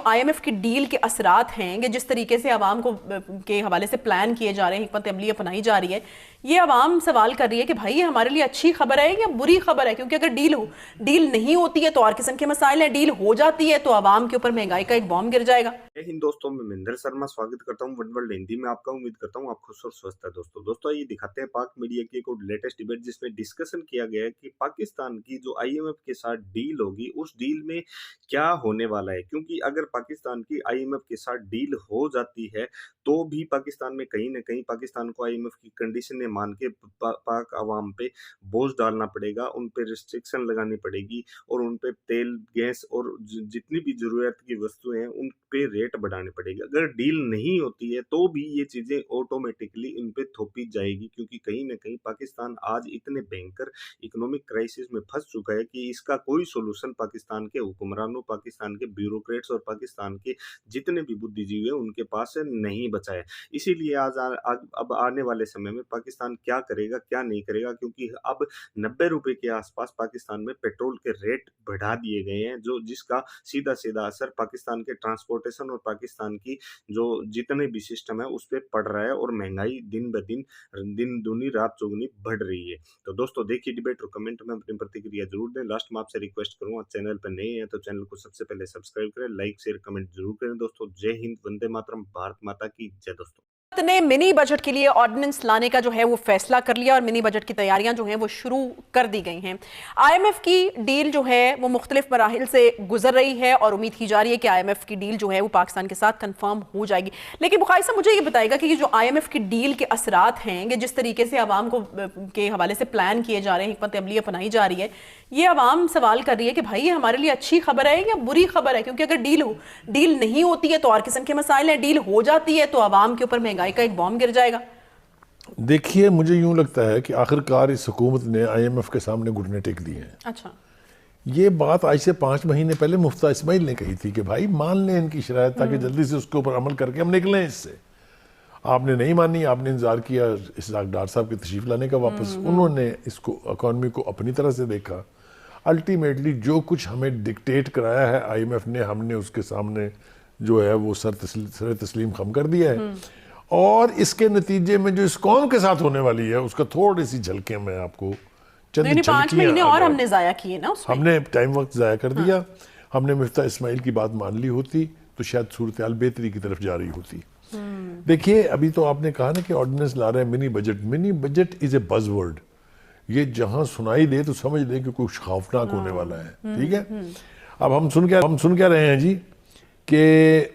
جو I am F کی deal کے اثرات ہیں کہ جس طریقے سے عوام کو کے حوالے سے پلان کیے جا رہے ہیں، حکمت عملی اپنائی جا رہی ہے، یہ عوام سوال کر رہی ہے کہ بھائی یہ ہمارے لیے اچھی خبر ہے یا بری خبر ہے؟ کیونکہ اگر ڈیل نہیں ہوتی ہے تو اور قسم کے مسائل ہیں، ڈیل ہو جاتی ہے تو عوام کے اوپر مہنگائی کا ایک بام گر جائے گا۔ ہند دوستوں، میں مہندر شرما سواگت کرتا ہوں ون ورلڈ ہندی میں آپ کا۔ امید کرتا ہوں آپ خوش اور سوستھ ہے۔ دوستوں یہ دکھاتے ہیں پاک میڈیا کی ایک لیٹسٹ ڈیبیٹ جس میں ڈسکشن کیا گیا ہے کہ پاکستان کی جو آئی ایم ایف کے ساتھ ڈیل ہوگی اس ڈیل میں کیا ہونے والا ہے، کیونکہ اگر پاکستان کی آئی ایم ایف کے ساتھ ڈیل ہو جاتی ہے تو بھی پاکستان میں کہیں نہ کہیں پاکستان کو آئی ایم ایف کی کنڈیشنیں مان کے پاک عوام پہ بوجھ ڈالنا پڑے گا، ان پہ ریسٹرکشن لگانی پڑے گی اور ان پہ تیل، گیس اور جتنی بھی ضرورت کی وستو ہیں ان پہ ریٹ بڑھانے پڑے گی۔ اگر ڈیل نہیں ہوتی ہے تو بھی یہ چیزیں آٹومیٹکلی ان پہ تھوپی جائے گی، کیونکہ کہیں نہ کہیں پاکستان آج اتنے بھینکر اکنامک کرائسس میں پھنس چکا ہے کہ اس کا کوئی سولوشن پاکستان کے حکمرانوں، پاکستان کے بیوروکریٹس اور پاکستان کے جتنے بھی بدھی جیوی ہیں ان کے پاس نہیں بچا ہے۔ اسی لیے اب آنے والے سمے میں پاکستان کیا کرے گا کیا نہیں کرے گا، کیونکہ اب 90 روپے کے آس پاس پاکستان میں پیٹرول کے ریٹ بڑھا دیے گئے ہیں، جس کا سیدھا اثر پاکستان کے ٹرانسپورٹیشن اور پاکستان کی جو جتنے بھی سسٹم ہے اس پہ پڑ رہا ہے، اور مہنگائی دن دن دونی رات چوگنی بڑھ رہی ہے۔ تو دوستوں دیکھیے ڈیبیٹ اور کمنٹ میں اپنی پرتکریا ضرور دیں۔ لاسٹ میں آپ سے ریکویسٹ کروں گا، چینل پہ نئے ہیں تو چینل کو سب سے پہلے سبسکرائب کریں، لائک شیئر کمنٹ ضرور کریں۔ دوستوں جے ہند، وندے ماترم، بھارت ماتا کی جے۔ دوستوں نے منی بجٹ کے لیے آرڈیننس لانے کا جو ہے وہ فیصلہ کر لیا اور منی بجٹ کی تیاریاں جو ہیں وہ شروع کر دی گئی ہیں۔ آئی ایم ایف کی ڈیل جو ہے وہ مختلف مراحل سے گزر رہی ہے اور امید کی جا رہی ہے کہ آئی ایم ایف کی ڈیل جو ہے وہ پاکستان کے ساتھ کنفرم ہو جائے گی۔ لیکن بخاری صاحب مجھے یہ بتائے گا کہ یہ جو آئی ایم ایف کی ڈیل کے اثرات ہیں کہ جس طریقے سے عوام کے حوالے سے پلان کیے جا رہے ہیں، حکمت عملی اپنائی جا رہی ہے، یہ عوام سوال کر رہی ہے کہ بھائی یہ ہمارے لیے اچھی خبر ہے یا بری خبر ہے؟ کیونکہ اگر ڈیل نہیں ہوتی ہے تو اور قسم کے مسائل ہیں، ڈیل ہو جاتی ہے تو عوام کے اوپر مہنگائی کا ایک بام گر جائے گا۔ دیکھیے مجھے یوں لگتا ہے کہ آخرکار اس حکومت نے آئی ایم ایف کے سامنے گھٹنے ٹیک دیے ہیں۔ اچھا، یہ بات آج سے 5 مہینے پہلے مفتیٰ اسماعیل نے کہی تھی کہ بھائی مان لیں ان کی شرائط تاکہ جلدی سے اس کے اوپر عمل کر کے ہم نکلیں اس سے۔ آپ نے نہیں مانی، آپ نے انتظار کیا اسحاق ڈار صاحب کے تشریف لانے کا واپس۔ انہوں نے اس کو اکانومی کو اپنی طرح سے دیکھا۔ الٹیمیٹلی جو کچھ ہمیں ڈکٹیٹ کرایا ہے آئی ایم ایف نے، ہم نے اس کے سامنے جو ہے وہ سر تسلیم خم کر دیا ہے، اور اس کے نتیجے میں جو اس قوم کے ساتھ ہونے والی ہے اس کا تھوڑی سی جھلکیں میں آپ کو چند یعنی 5 مہینے اور ہم نے ضائع کیے نا اس میں، ہم نے ٹائم وقت ضائع کر دیا۔ ہم نے مفتیٰ اسماعیل کی بات مان لی ہوتی تو شاید صورتحال بہتری کی طرف جا رہی ہوتی۔ دیکھیے ابھی تو آپ نے کہا نا کہ آرڈیننس لا رہے ہیں منی بجٹ۔ منی بجٹ از اے بز ورڈ، یہ جہاں سنائی دے تو سمجھ لیں کہ کچھ خوفناک ہونے والا ہے، ٹھیک ہے؟ اب ہم سن کیا رہے ہیں جی کہ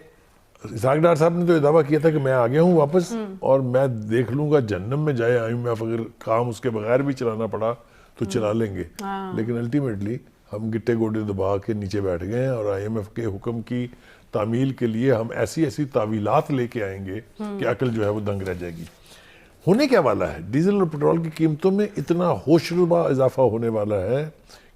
اسحاق ڈار صاحب نے تو یہ دعویٰ کیا تھا کہ میں آ گیا ہوں واپس اور میں دیکھ لوں گا جہنم میں جائے آئی ایم ایف، اگر کام اس کے بغیر بھی چلانا پڑا تو چلا لیں گے۔ لیکن الٹیمیٹلی ہم گٹے گوڈے دبا کے نیچے بیٹھ گئے ہیں، اور آئی ایم ایف کے حکم کی تعمیل کے لیے ہم ایسی تعویلات لے کے آئیں گے کہ عقل جو ہے وہ دنگ رہ جائے گی۔ ہونے کیا والا ہے، ڈیزل اور پیٹرول کی قیمتوں میں اتنا ہوشربا اضافہ ہونے والا ہے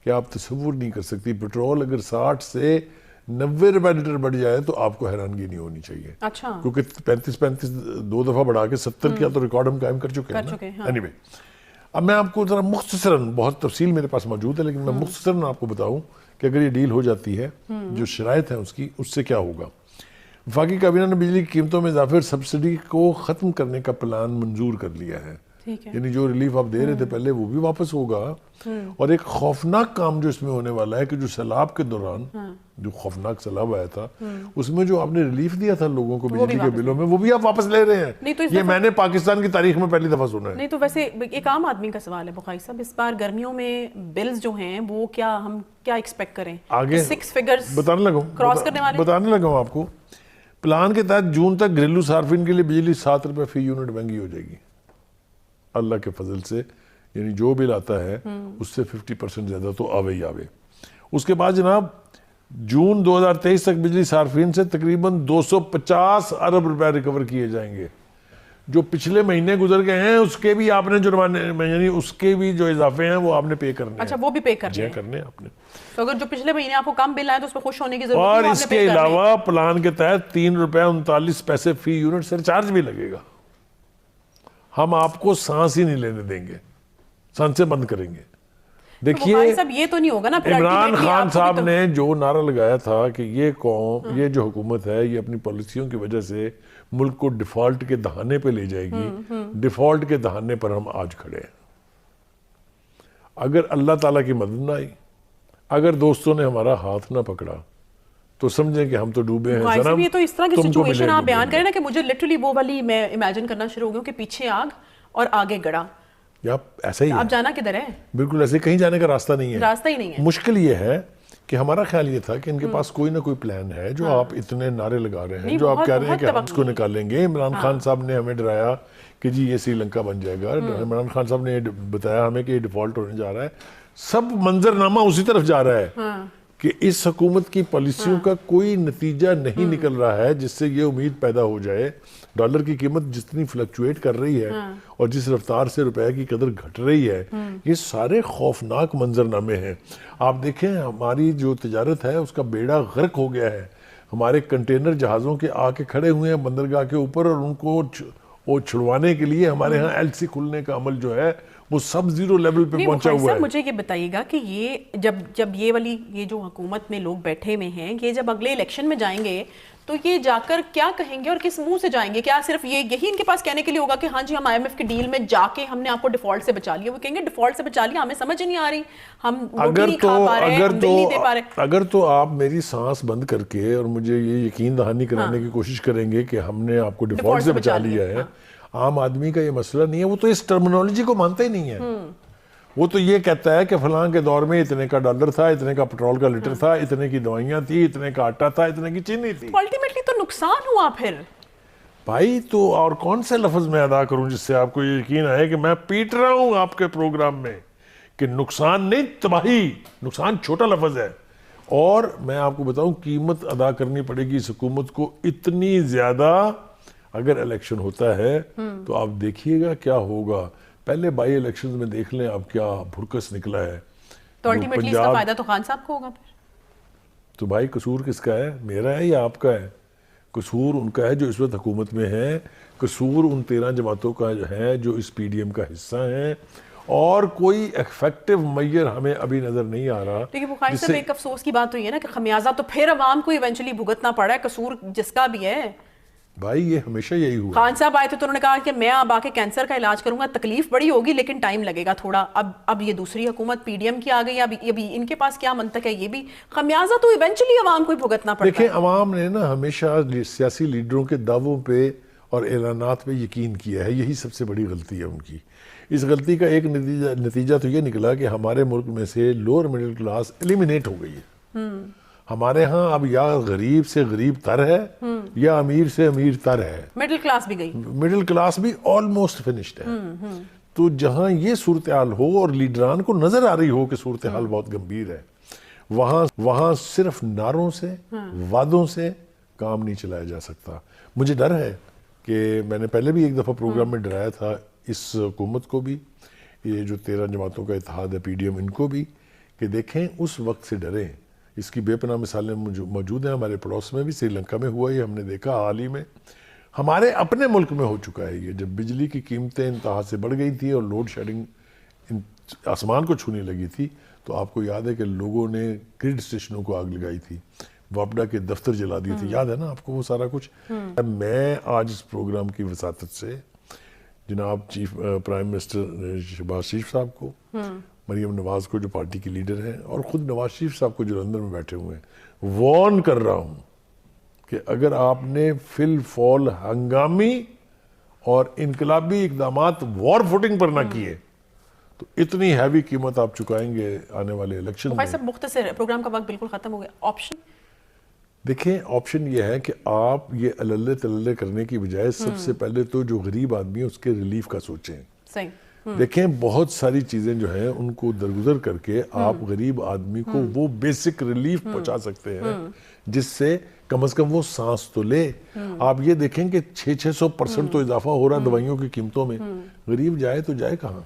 کہ آپ تصور نہیں کر سکتی۔ پیٹرول اگر 60 سے 90 روپے لیٹر بڑھ جائے تو آپ کو حیرانگی نہیں ہونی چاہیے، کیونکہ 35 2 دفعہ بڑھا کے 70 کیا تو ریکارڈ ہم قائم کر چکے ہیں نا۔ اینی وے، اب میں آپ کو ذرا مختصراً، بہت تفصیل میرے پاس موجود ہے لیکن میں مختصراً آپ کو بتاؤں کہ اگر یہ ڈیل ہو جاتی ہے، جو شرائط ہیں اس کی، اس سے کیا ہوگا۔ وفاقی کابینہ نے بجلی کی قیمتوں میں اضافے اور سبسڈی کو ختم کرنے کا پلان منظور کر لیا ہے، یعنی جو ریلیف آپ دے رہے تھے پہلے وہ بھی واپس ہوگا۔ اور ایک خوفناک کام جو اس میں ہونے والا ہے کہ جو سیلاب کے دوران جو خوفناک سیلاب آیا تھا اس میں جو آپ نے ریلیف دیا تھا لوگوں کو بجلی کے بلوں میں، وہ بھی آپ واپس لے رہے ہیں۔ یہ میں نے پاکستان کی تاریخ میں پہلی دفعہ سنا ہے۔ نہیں تو ویسے ایک عام آدمی کا سوال ہے بخاری صاحب، اس بار گرمیوں میں بلز جو ہیں وہ ہم کیا ایکسپیکٹ کریں؟ آگے 6 فگرز بتانے لگا ہوں آپ کو۔ پلان کے تحت جون تک گھریلو صارفین کے لیے بجلی 7 روپے فی یونٹ مہنگی ہو جائے گی اللہ کے فضل سے، یعنی جو بل آتا ہے اس سے 50% زیادہ تو آوے ہی آوے۔ اس کے بعد جناب جون 2023 تک بجلی صارفین سے تقریباً 250 ارب روپے ریکور کیے جائیں گے۔ جو پچھلے مہینے گزر گئے ہیں اس کے بھی آپ نے جرمانے، یعنی اس کے بھی جو اضافے ہیں وہ آپ نے پے کرنے ہیں۔ اچھا، وہ بھی پے کرنے ہیں آپ نے۔ تو اگر جو پچھلے مہینے آپ کو کم بل آئے تو اس پہ خوش ہونے کی ضرورت اور اس کے علاوہ پلان کے تحت 3 روپے 39 پیسے فی یونٹ سرچارج بھی لگے گا۔ ہم آپ کو سانس ہی نہیں لینے دیں گے، سانسیں بند کریں گے۔ دیکھیے بخاری صاحب یہ تو نہیں ہوگا نا پھر عمران ultimately خان آپ کو صاحب بھی نے جو نعرہ لگایا تھا کہ یہ قوم یہ جو حکومت ہے یہ اپنی پالیسیوں کی وجہ سے ملک کو ڈیفالٹ کے دہانے پہ لے جائے گی، ڈیفالٹ کے دہانے پر ہم آج کھڑے ہیں۔ اگر اللہ تعالیٰ کی مدد نہ آئی، اگر دوستوں نے ہمارا ہاتھ نہ پکڑا تو سمجھیں کہ ہم تو ڈوبے ہیں بخاری صاحب صنم، یہ تو اس طرح کی تم کو سچویشن ملے آپ گی بیان ملے کریں نا کہ مجھے لٹرلی وہ والی میں امیجن کرنا شروع ہو گیا کہ پیچھے آگ اور آگے گڑا، یا ایسا ہی ہے، آپ جانا کدھر ہے؟ بالکل ایسے کہیں جانے کا راستہ نہیں ہے۔ راستہ ہی نہیں ہے۔ مشکل یہ ہے کہ ہمارا خیال یہ تھا کہ ان کے پاس کوئی نہ کوئی پلان ہے جو آپ اتنے نعرے لگا رہے ہیں، جو آپ کہہ رہے ہیں کہ ہم اس کو نکالیں گے۔ عمران خان صاحب نے ہمیں ڈرایا کہ جی یہ سری لنکا بن جائے گا، عمران خان صاحب نے بتایا ہمیں کہ یہ ڈیفالٹ ہونے جا رہا ہے، سب منظرنامہ اسی طرف جا رہا ہے کہ اس حکومت کی پالیسیوں کا کوئی نتیجہ نہیں نکل رہا ہے جس سے یہ امید پیدا ہو جائے۔ ڈالر کی قیمت جتنی فلکچویٹ کر رہی ہے اور جس رفتار سے روپے کی قدر گھٹ رہی ہے، یہ سارے خوفناک منظرنامے ہیں۔ آپ دیکھیں ہماری جو تجارت ہے اس کا بیڑا غرق ہو گیا ہے، ہمارے کنٹینر جہازوں کے آ کے کھڑے ہوئے ہیں بندرگاہ کے اوپر، اور ان کو چھڑوانے کے لیے ہمارے ہاں ایل سی کھلنے کا عمل جو ہے وہ سب زیرو لیول پہ پہنچا ہوا ہے۔ مجھے یہ بتائیے گا کہ یہ جب یہ والی یہ جو حکومت میں لوگ بیٹھے ہوئے ہیں، یہ جب اگلے الیکشن میں جائیں گے تو یہ جا کر کیا کہیں گے اور کس منہ سے جائیں گے؟ کیا صرف یہی ان کے پاس کہنے کے لیے ہوگا کہ ہاں جی ہم آئی ایم ایف کی ڈیل میں جا کے ہم نے آپ کو ڈیفالٹ سے بچا لیا؟ وہ کہیں گے ڈیفالٹ سے بچا لیا، ہمیں سمجھ ہی نہیں آ رہی، ہم روٹی نہیں کھا پا رہے ہیں، ہم بل نہیں دے پا رہے۔ اگر تو آپ میری سانس بند کر کے اور مجھے یہ یقین دہانی کرانے کی کوشش کریں گے کہ ہم نے آپ کو ڈیفالٹ سے بچا لیا ہے، عام آدمی کا یہ مسئلہ نہیں ہے، وہ تو اس ٹرمینالوجی کو مانتا ہی نہیں ہے۔ وہ تو یہ کہتا ہے کہ فلاں کے دور میں اتنے کا ڈالر تھا، اتنے کا پٹرول کا لیٹر تھا، اتنے کی دوائیاں تھی، اتنے کا آٹا تھا، اتنے کی چینی تھی۔ الٹیمیٹلی تو نقصان ہوا پھر بھائی، تو اور کون سے لفظ میں ادا کروں جس سے آپ کو یہ یقین آئے کہ میں پیٹ رہا ہوں آپ کے پروگرام میں کہ نقصان نہیں، تباہی۔ نقصان چھوٹا لفظ ہے، اور میں آپ کو بتاؤں قیمت ادا کرنی پڑے گی اس حکومت کو اتنی زیادہ۔ اگر الیکشن ہوتا ہے تو آپ دیکھیے گا کیا ہوگا۔ پہلے بائی الیکشنز میں دیکھ لیں اب کیا بھرکس نکلا ہے۔ تو الٹیمیٹلی اس کا فائدہ تو خان صاحب کو ہوگا پھر۔ تو بھائی قصور کس کا ہے؟ میرا ہے یا آپ کا ہے؟ قصور ان کا ہے جو اس وقت حکومت میں ہے، قصور ان 13 جماعتوں کا ہے جو اس پی ڈی ایم کا حصہ ہیں، اور کوئی ایفیکٹو میئر ہمیں ابھی نظر نہیں آ رہا۔ لیکن بخاری صاحب ایک افسوس کی بات تو یہ نا کہ خمیازہ تو پھر عوام کو ایونچولی بھگتنا پڑا ہے، قصور جس کا بھی ہے۔ بھائی یہ ہمیشہ یہی ہوا۔ خان صاحب آئے تھے تو انہوں نے کہا کہ میں اب آ کے کینسر کا علاج کروں گا، تکلیف بڑی ہوگی لیکن ٹائم لگے گا تھوڑا۔ اب یہ دوسری حکومت پی ڈی ایم کی آ گئی، ابھی ان کے پاس کیا منطق ہے؟ یہ بھی خمیازہ تو ایونچولی عوام کو ہی بھگتنا پڑتا ہے۔ دیکھیں عوام نے نا ہمیشہ سیاسی لیڈروں کے دعووں پہ اور اعلانات پہ یقین کیا ہے، یہی سب سے بڑی غلطی ہے ان کی۔ اس غلطی کا ایک نتیجہ تو یہ نکلا کہ ہمارے ملک میں سے لوور مڈل کلاس ایلیمینیٹ ہو گئی ہے۔ ہمارے ہاں اب یا غریب سے غریب تر ہے یا امیر سے امیر تر ہے، مڈل کلاس بھی گئی، مڈل کلاس بھی آلموسٹ فنشڈ ہے۔ تو جہاں یہ صورتحال ہو اور لیڈران کو نظر آ رہی ہو کہ صورتحال بہت گمبھیر ہے، وہاں صرف نعروں سے وعدوں سے کام نہیں چلایا جا سکتا۔ مجھے ڈر ہے کہ میں نے پہلے بھی ایک دفعہ پروگرام میں ڈرایا تھا اس حکومت کو بھی، یہ جو 13 جماعتوں کا اتحاد ہے پی ڈی ایم، ان کو بھی، کہ دیکھیں اس وقت سے ڈریں۔ اس کی بے پناہ مثالیں موجود ہیں ہمارے پڑوس میں بھی، سری لنکا میں ہوا، یہ ہم نے دیکھا حال ہی میں، ہمارے اپنے ملک میں ہو چکا ہے یہ، جب بجلی کی قیمتیں انتہا سے بڑھ گئی تھی اور لوڈ شیڈنگ آسمان کو چھونے لگی تھی، تو آپ کو یاد ہے کہ لوگوں نے گرڈ اسٹیشنوں کو آگ لگائی تھی، واپڈا کے دفتر جلا دیے تھے، یاد ہے نا آپ کو وہ سارا کچھ۔ میں آج اس پروگرام کی وساطت سے جناب پرائم منسٹر شہباز شریف صاحب کو، مریم نواز کو جو پارٹی کی لیڈر ہیں، اور خود نواز شریف صاحب کو جو لندن میں بیٹھے ہوئے ہیں، وارن کر رہا ہوں کہ اگر آپ نے فی الفول ہنگامی اور انقلابی اقدامات وار فوٹنگ پر نہ کیے تو اتنی ہیوی قیمت آپ چکائیں گے آنے والے الیکشن میں۔ صاحب مختصر، پروگرام کا وقت بالکل ختم ہو گیا، آپشن دیکھیں، آپشن یہ ہے کہ آپ یہ اللے تللے کرنے کی بجائے سب سے پہلے تو جو غریب آدمی ہے اس کے ریلیف کا سوچیں۔ صحیح۔ دیکھیں بہت ساری چیزیں جو ہیں ان کو درگزر کر کے آپ غریب آدمی کو وہ بیسک ریلیف پہنچا سکتے ہیں جس سے کم از کم وہ سانس تو لے۔ آپ یہ دیکھیں کہ 600% تو اضافہ ہو رہا دوائیوں کی قیمتوں میں، غریب جائے تو جائے کہاں؟